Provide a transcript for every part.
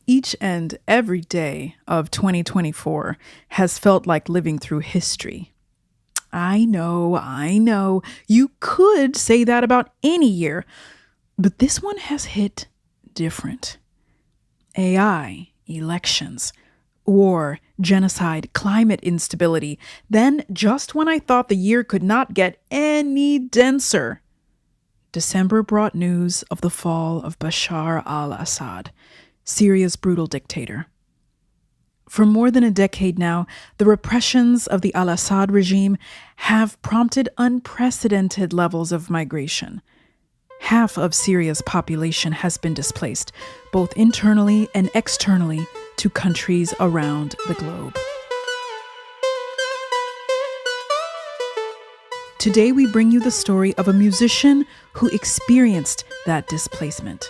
Each and every day of 2024 has felt like living through history. I know. You could say that about any year, but this one has hit different. AI, elections, war, genocide, climate instability. Then, just when I thought the year could not get any denser, December brought news of the fall of Bashar Al Assad, Syria's brutal dictator. For more than a decade now, the repressions of the Al Assad regime have prompted unprecedented levels of migration. Half of Syria's population has been displaced, both internally and externally, to countries around the globe. Today we bring you the story of a musician who experienced that displacement.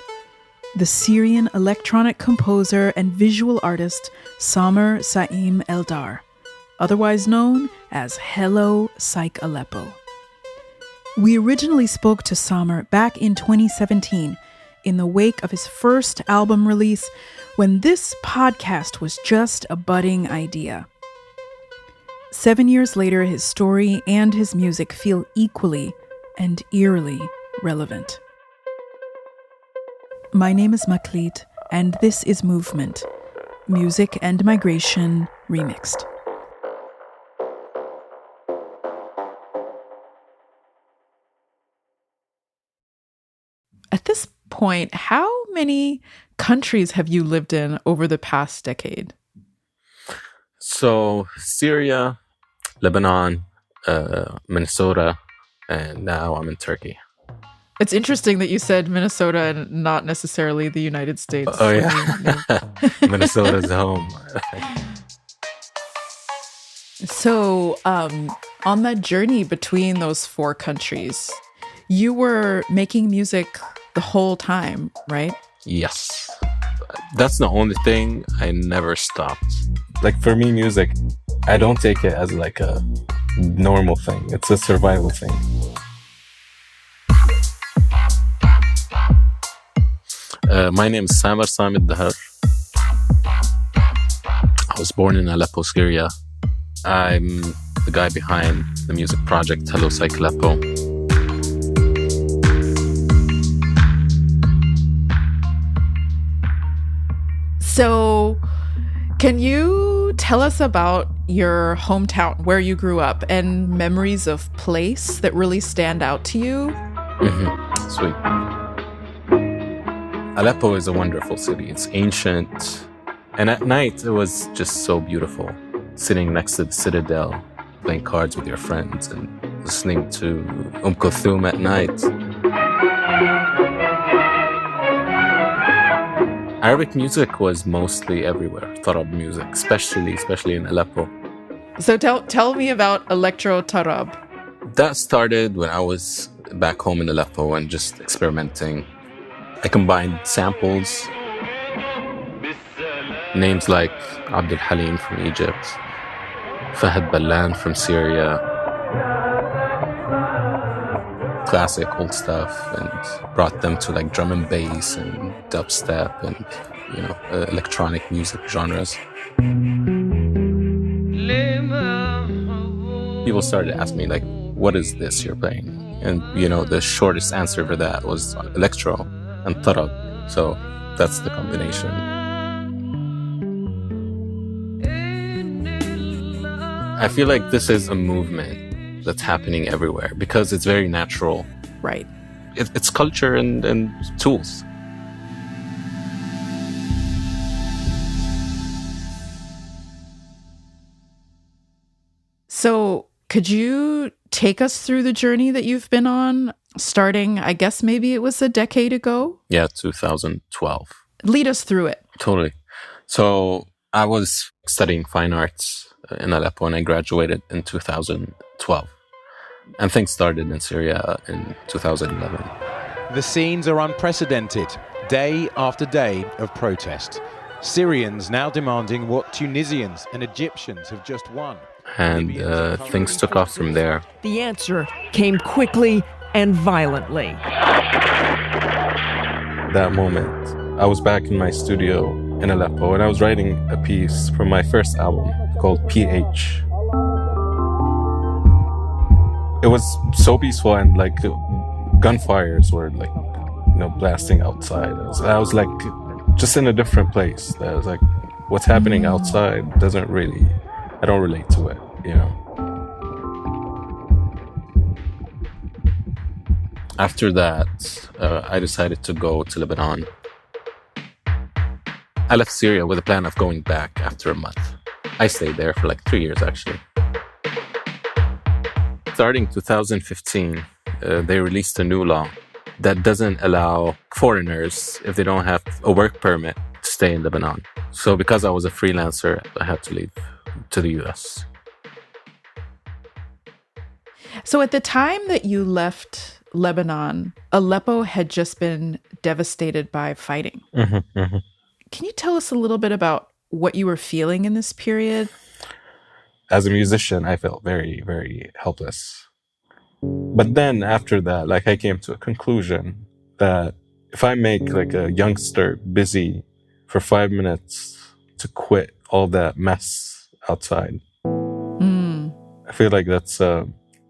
The Syrian electronic composer and visual artist Samer Saem Eldahr, otherwise known as Hello Psychaleppo. We originally spoke to Samer back in 2017 in the wake of his first album release, when this podcast was just a budding idea. 7 years later, his story and his music feel equally and eerily relevant. My name is Meklit, and this is Movement, Music and Migration Remixed. At this point, how many countries have you lived in over the past decade? So, Syria, Lebanon, Minnesota, and now I'm in Turkey. It's interesting that you said Minnesota and not necessarily the United States. Oh, yeah. Minnesota's home. So, on that journey between those four countries, you were making music the whole time, right? Yes. That's the only thing. I never stopped. Like, for me, music, I don't take it as like a normal thing. It's a survival thing. My name is Samer Saem Eldahr. I was born in Aleppo, Syria. I'm the guy behind the music project Hello Psychaleppo. So, can you tell us about your hometown, where you grew up, and memories of place that really stand out to you? Sweet. Aleppo is a wonderful city. It's ancient. And at night, it was just so beautiful. Sitting next to the citadel, playing cards with your friends, and listening to Kulthum at night. Arabic music was mostly everywhere. Tarab music, especially in Aleppo. So tell me about electro tarab. That started when I was back home in Aleppo and just experimenting. I combined samples, names like Abdul Halim from Egypt, Fahad Ballan from Syria, classic old stuff, and brought them to like drum and bass and dubstep and, electronic music genres. People started to ask me like, what is this you're playing? And, the shortest answer for that was electro and tarab. So that's the combination. I feel like this is a movement that's happening everywhere because it's very natural. Right. It's culture and tools. So could you take us through the journey that you've been on, starting, I guess maybe it was a decade ago? Yeah, 2012. Lead us through it. Totally. So I was studying fine arts in Aleppo and I graduated in 2012. And things started in Syria in 2011. The scenes are unprecedented, day after day of protest. Syrians now demanding what Tunisians and Egyptians have just won. And things took off from there. The answer came quickly and violently. That moment, I was back in my studio in Aleppo, and I was writing a piece from my first album called PH. It was so peaceful, and like gunfires were like, blasting outside. I was like just in a different place. I was like, what's happening outside I don't relate to it, After that, I decided to go to Lebanon. I left Syria with a plan of going back after a month. I stayed there for like 3 years, actually. Starting 2015, they released a new law that doesn't allow foreigners, if they don't have a work permit, to stay in Lebanon. So because I was a freelancer, I had to leave to the US. So at the time that you left Lebanon, Aleppo had just been devastated by fighting. Can you tell us a little bit about what you were feeling in this period? As a musician, I felt very, very helpless. But then after that, like I came to a conclusion that if I make like a youngster busy for 5 minutes to quit all that mess outside, I feel like that's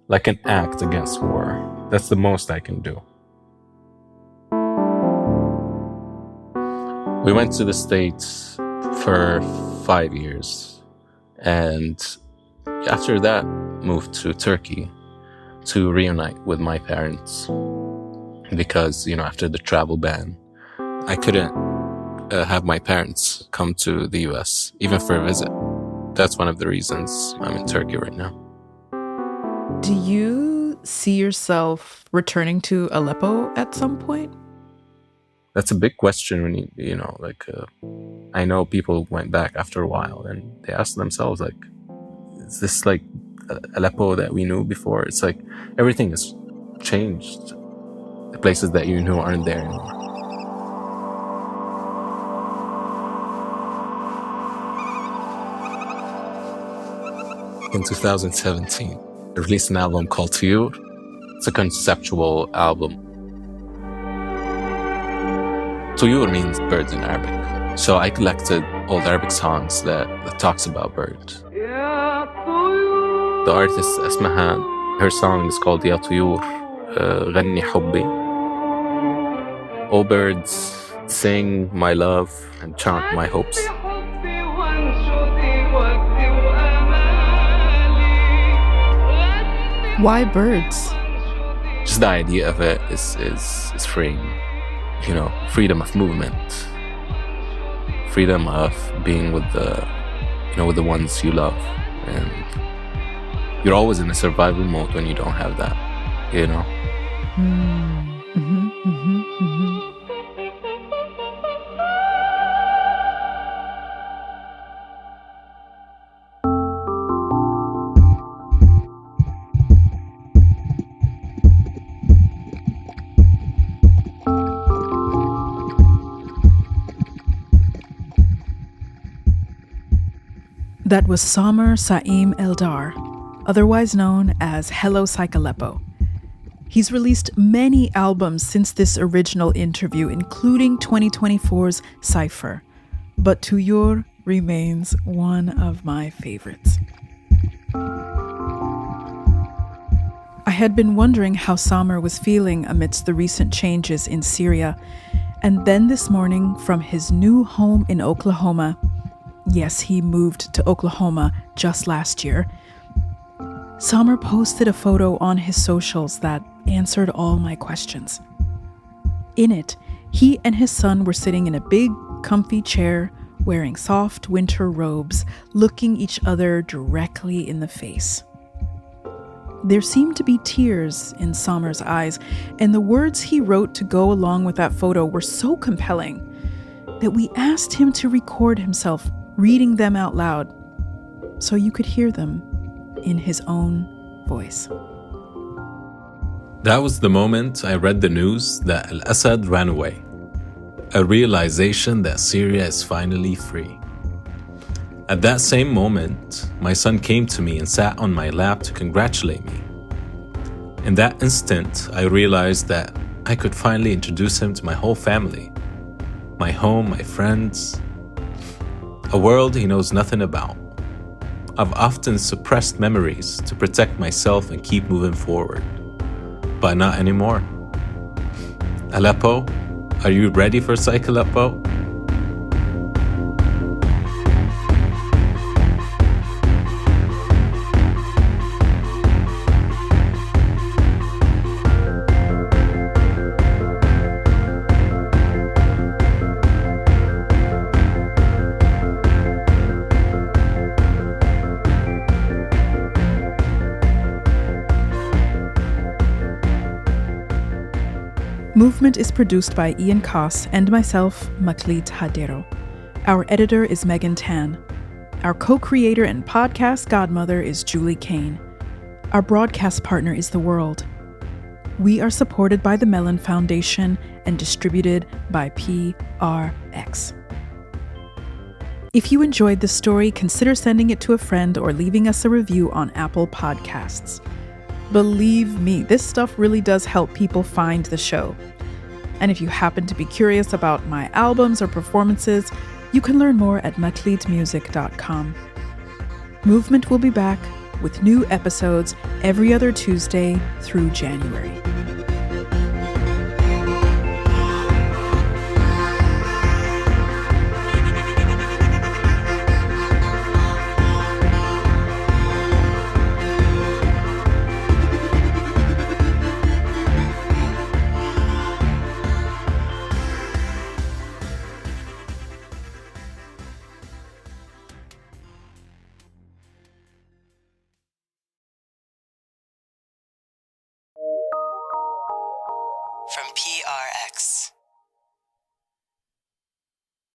like an act against war. That's the most I can do. We went to the States for 5 years, and after that moved to Turkey to reunite with my parents, because after the travel ban I couldn't have my parents come to the US even for a visit. That's one of the reasons I'm in Turkey right now. Do you see yourself returning to Aleppo at some point? That's a big question when I know people went back after a while and they asked themselves, like, is this like Aleppo that we knew before? It's like everything has changed. The places that you knew aren't there anymore. In 2017, I released an album called Tuyur. It's a conceptual album. Tuyur means birds in Arabic. So I collected old Arabic songs that talks about birds. The artist Asmahan, her song is called Ya Tuyur, Ghanni Hubbi. All birds sing my love and chant my hopes. Why birds? Just the idea of it is freeing. Freedom of movement, freedom of being with the ones you love, and you're always in a survival mode when you don't have that, That was Samer Saem Eldahr, otherwise known as Hello Psychaleppo. He's released many albums since this original interview, including 2024's Cypher, but Tuyur remains one of my favorites. I had been wondering how Samer was feeling amidst the recent changes in Syria, and then this morning from his new home in Oklahoma, yes, he moved to Oklahoma just last year, Samer posted a photo on his socials that answered all my questions. In it, he and his son were sitting in a big, comfy chair, wearing soft winter robes, looking each other directly in the face. There seemed to be tears in Samer's eyes, and the words he wrote to go along with that photo were so compelling that we asked him to record himself reading them out loud so you could hear them in his own voice. That was the moment I read the news that Al Assad ran away. A realization that Syria is finally free. At that same moment, my son came to me and sat on my lap to congratulate me. In that instant, I realized that I could finally introduce him to my whole family. My home, my friends, a world he knows nothing about. I've often suppressed memories to protect myself and keep moving forward. But not anymore. Aleppo, are you ready for Psychaleppo? Movement is produced by Ian Koss and myself, Meklit Hadero. Our editor is Megan Tan. Our co-creator and podcast godmother is Julie Kane. Our broadcast partner is The World. We are supported by the Mellon Foundation and distributed by PRX. If you enjoyed this story, consider sending it to a friend or leaving us a review on Apple Podcasts. Believe me, this stuff really does help people find the show. And if you happen to be curious about my albums or performances, you can learn more at meklitmusic.com. Movement will be back with new episodes every other Tuesday through January. From PRX.